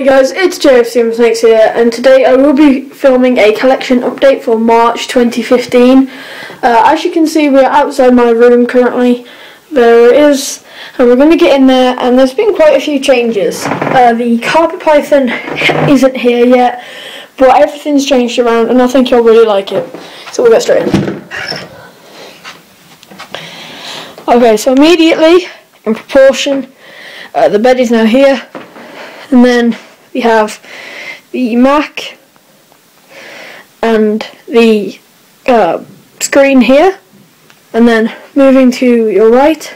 Hey guys, it's JFCMsnakes here, and today I will be filming a collection update for March 2015. As you can see, we're outside my room currently. There it is, and we're going to get in there, and there's been quite a few changes. The carpet python isn't here yet, but everything's changed around, and I think you'll really like it. So we'll get straight in. Okay, so immediately, in proportion, the bed is now here, and then we have the Mac and the screen here, and then moving to your right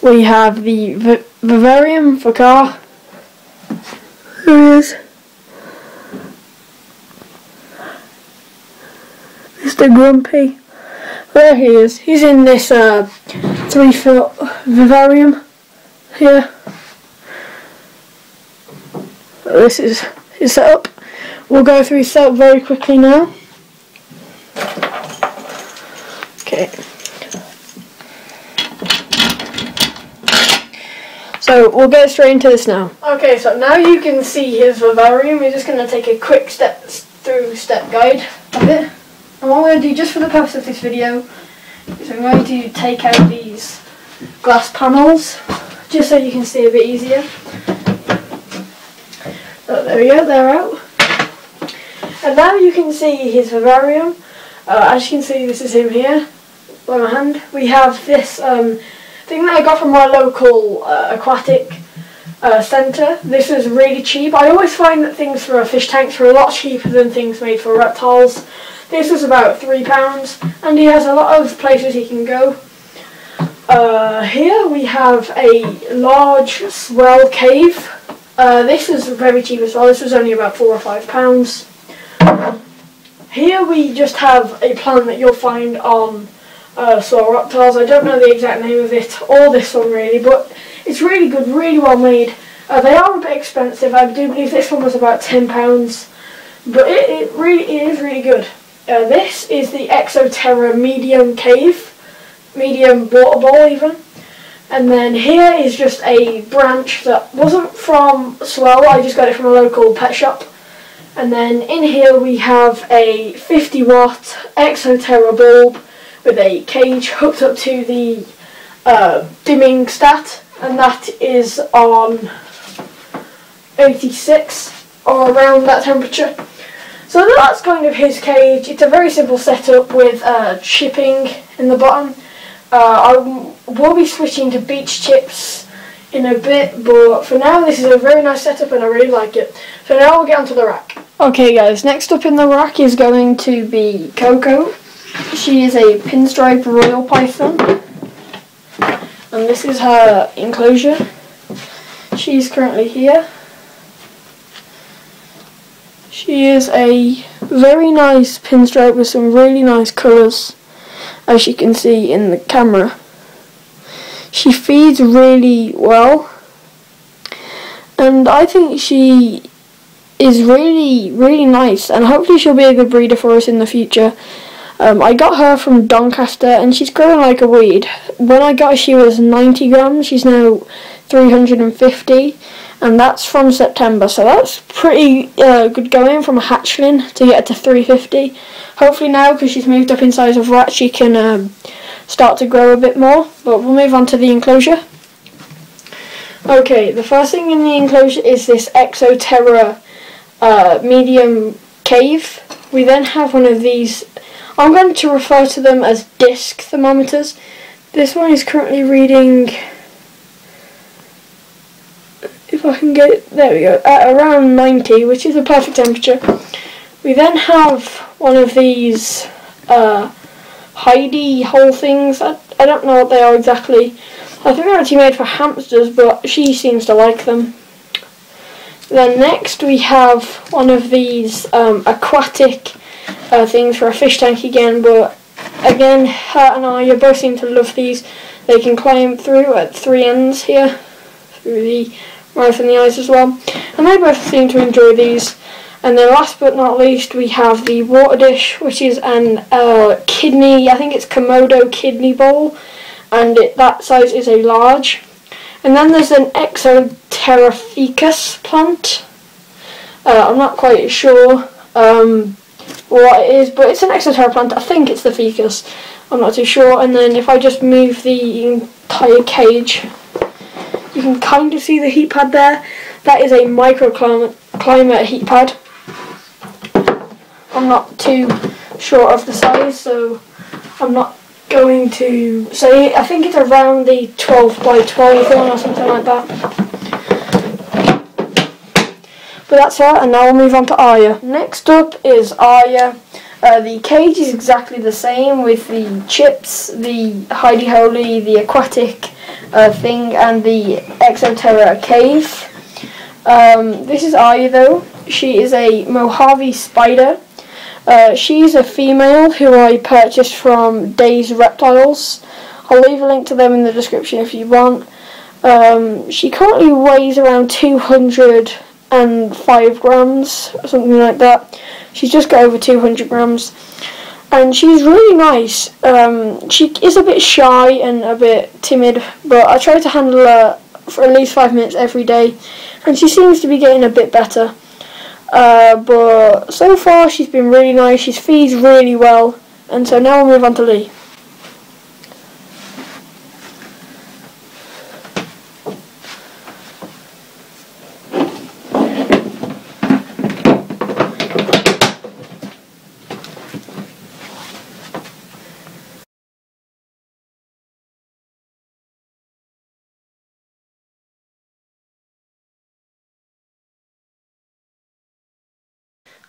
we have the vivarium for car. There he is, Mr. Grumpy. There he is. He's in this 3-foot vivarium here. This is his setup. We'll go through his setup very quickly now. Okay. So we'll get straight into this now. Okay, so now you can see his vivarium. We're just going to take a quick step guide of it. And what I'm going to do just for the purpose of this video is I'm going to take out these glass panels just so you can see a bit easier. So there we go, they're out. And now you can see his vivarium. As you can see, this is him here by my hand. We have this thing that I got from my local aquatic centre. This is really cheap. I always find that things for fish tanks are a lot cheaper than things made for reptiles. This was about £3, and he has a lot of places he can go. Here we have a large swell cave. This is very cheap as well. This was only about £4 or £5. Here we just have a plant that you'll find on swell reptiles. I don't know the exact name of it or this one really, but it's really good, really well made. They are a bit expensive. I do believe this one was about £10, but it is really good. This is the Exoterra medium cave, medium water bowl even. And then here is just a branch that wasn't from Swell, I just got it from a local pet shop. And then in here we have a 50-watt Exoterra bulb with a cage hooked up to the dimming stat, and that is on 86 or around that temperature. So that's kind of his cage. It's a very simple setup with chipping in the bottom. I will be switching to beach chips in a bit, but for now this is a very nice setup and I really like it. So now we'll get onto the rack. Okay guys, next up in the rack is going to be Coco. She is a pinstripe royal python, and this is her enclosure. She's currently here. She is a very nice pinstripe with some really nice colours, as you can see in the camera. She feeds really well, and I think she is really nice, and hopefully she'll be a good breeder for us in the future. I got her from Doncaster, and she's growing like a weed. When I got her she was 90 grams, she's now 350, and that's from September, so that's pretty good going from a hatchling to get her to 350. Hopefully now, because she's moved up in size of rat, she can start to grow a bit more, but we'll move on to the enclosure. Okay, the first thing in the enclosure is this Exoterra medium cave. We then have one of these, I'm going to refer to them as disc thermometers. This one is currently reading, if I can get it, there we go, at around 90, which is a perfect temperature. We then have one of these Heidi hole things. I don't know what they are exactly. I think they're actually made for hamsters, but she seems to like them. Then next we have one of these aquatic things for a fish tank again, but again, her and I both seem to love these. They can climb through at 3 ends here, through the mouth and the eyes as well, and they both seem to enjoy these. And then last but not least we have the water dish, which is an kidney, I think it's Komodo kidney bowl, and that size is a large. And then there's an Exoterra plant. I'm not quite sure what it is, but it's an Exoterra plant. I think it's the ficus. I'm not too sure. And then if I just move the entire cage, you can kind of see the heat pad there. That is a microclimate heat pad. I'm not too sure of the size, so I'm not going to say. I think it's around the 12 by 12 one or something like that. But that's her, and now we'll move on to Arya. Next up is Arya. The cage is exactly the same with the chips, the hidey holy, the aquatic thing, and the Exoterra cave. This is Arya though. She is a Mojave spider. She's a female who I purchased from Days Reptiles. I'll leave a link to them in the description if you want. She currently weighs around 205 grams, or something like that. She's just got over 200 grams. And she's really nice. She is a bit shy and a bit timid, but I try to handle her for at least 5 minutes every day. And she seems to be getting a bit better. But so far she's been really nice. She feeds really well. And so now we'll move on to Lee.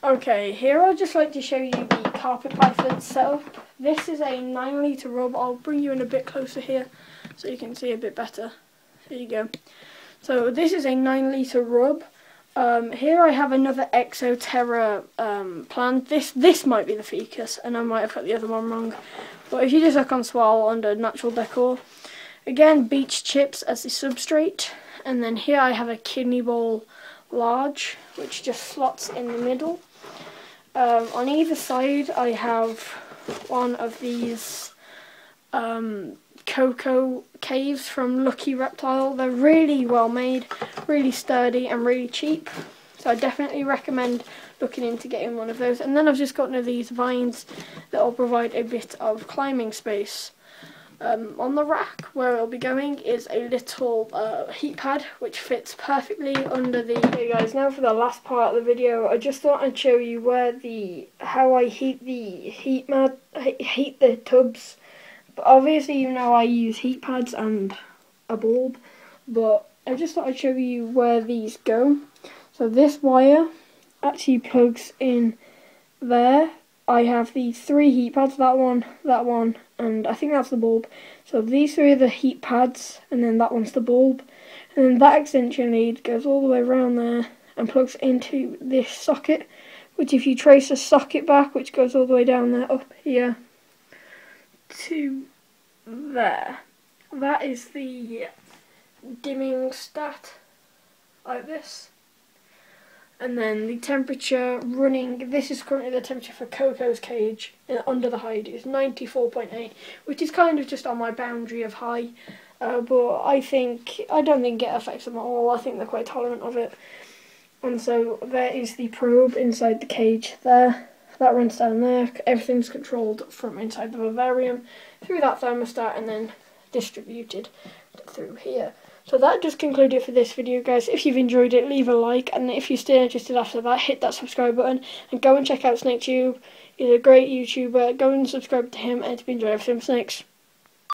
Okay, here I'd just like to show you the carpet python setup. This is a 9 litre rub. I'll bring you in a bit closer here so you can see a bit better. There you go. So this is a 9 litre rub. Here I have another Exoterra plant. This might be the ficus, and I might have got the other one wrong. But if you just look on Swirl under natural decor, again beach chips as the substrate, and then here I have a kidney bowl large, which just slots in the middle. On either side I have one of these cocoa caves from Lucky Reptile. They're really well made, really sturdy and really cheap, so I definitely recommend looking into getting one of those. And then I've just got one of these vines that will provide a bit of climbing space. On the rack where it'll be going is a little heat pad which fits perfectly under the... Okay guys, now for the last part of the video, I just thought I'd show you how I heat the tubs. But obviously you know I use heat pads and a bulb, but I just thought I'd show you where these go. So this wire actually plugs in there. I have these 3 heat pads, that one, and I think that's the bulb. So these 3 are the heat pads, and then that one's the bulb. And then that extension lead goes all the way around there and plugs into this socket, which if you trace the socket back, which goes all the way down there, up here, to there. That is the dimming stat, like this. And then the temperature running, this is currently the temperature for Coco's cage under the hide, is 94.8, which is kind of just on my boundary of high, but I don't think it affects them at all. I think they're quite tolerant of it. And so there is the probe inside the cage there, that runs down there. Everything's controlled from inside the vivarium through that thermostat and then distributed through here. So that just concluded for this video, guys. If you've enjoyed it, leave a like, and if you're still interested after that, hit that subscribe button and go and check out SnakeTube. He's a great YouTuber. Go and subscribe to him, and it's been JFCMsnakes.